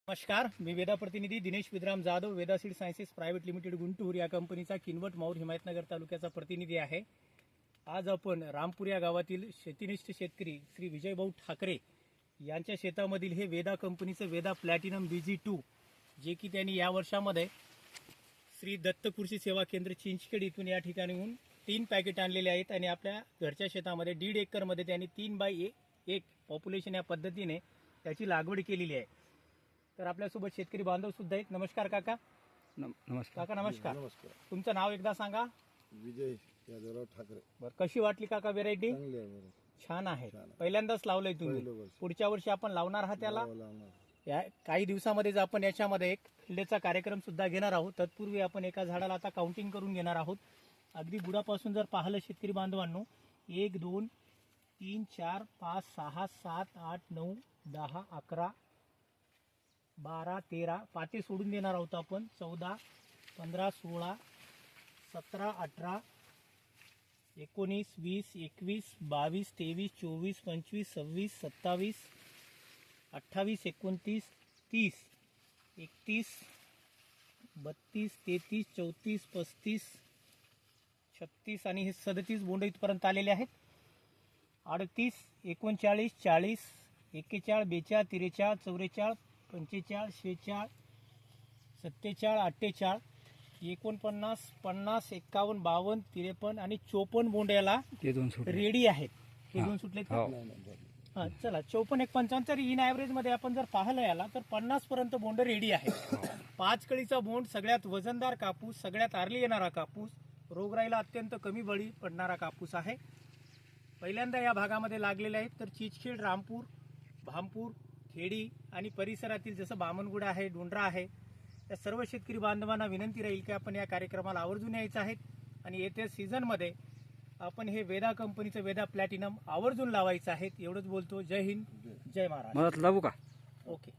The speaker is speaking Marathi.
नमस्कार, मी वेदा प्रतिनिधी Dinesh Vidram Jadhav, Veda seed sciences private limited Guntur या कंपनीचा किनवट माऊर हिमायतनगर तालुक्याचा प्रतिनिधी आहे। आज आपण रामपूर या गावातील शेतीनिष्ठ शेतकरी श्री विजयभाऊ ठाकरे यांच्या शेतामधील हे वेदा कंपनीचे वेदा प्लॅटिनम BG2 जे की त्यांनी या वर्षामध्ये श्री दत्त कृषी सेवा केंद्र चिंचखेड इथून या ठिकाणीहून 3 पॅकेट आणलेले आहेत आणि आपल्या घरच्या शेतामध्ये 1.5 एकरमध्ये त्यांनी 3x1 पॉप्युलेशन या पद्धतीने त्याची लागवड केलेली आहे। तर आपल्यासोबत शेतकरी बांधव सुद्धा आहेत। नमस्कार काका। नमस्कार काका नमस्कार। नमस्कार। तुमचं नाव एकदा सांगा। विजय यादवराव ठाकरे। बरं, कशी वाटली काका व्हेरायटी? चांगली आहे बरं। छान आहे। पहिल्यांदाच लावलंय तुम्ही? पहिलं वर्ष। पुढच्या वर्षी आपण लावणार आहात त्याला? लावणार। या काही दिवसामध्येच आपण याच्यामध्ये एक फिल्डचा कार्यक्रम सुद्धा घेणार आहोत। तत्पूर्वी आपण एका झाडाला आता काउंटिंग करून घेणार आहोत। अगदी बुडापासून जर पाहिलं शेतकरी बांधवांनो, 1 2 3 4 5 6 7 8 9 10 11 12 13 पाते सोडून देणार आहोत आपण। 14 15 16 17 18 19 20 21 22 23 24 25 26 27 28 29 30 31 32 33 34 35 36 आणि हे 37 बोंड इथपर्यंत आलेले आहेत। 38 39 40 41 42 43 44 45 46 47 48 49 50 51 52 53 आणि 54 बोंड याला रेडी आहेत। हे दोन सुटले तर हा चला 54 एक 55 तर इन ॲव्हरेज मध्ये आपण जर पाहिलं याला तर 50 पर्यंत बोंड रेडी आहे। 5 कळीचा बोंड, सगळ्यात वजनदार कापूस, सगळ्यात आरली येणारा कापूस, रोगराईला अत्यंत कमी बळी पडणारा कापूस आहे। पहिल्यांदा या भागामध्ये लागलेले आहेत। तर चिंचखेड, रामपूर, भामपूर, खेडी आणि परिसरातील जसं बामनगुडा आहे, डोंडरा आहे, या सर्व शेतकरी बांधवांना विनंती राहील की आपण या कार्यक्रमाला आवर्जून यायचं आहे आणि येत्या सीझनमध्ये आपण हे वेदा कंपनीचं वेदा प्लॅटिनम आवर्जून लावायचं आहे। एवढंच बोलतो। जय हिंद, जय महाराष्ट्र। लावू का? ओके।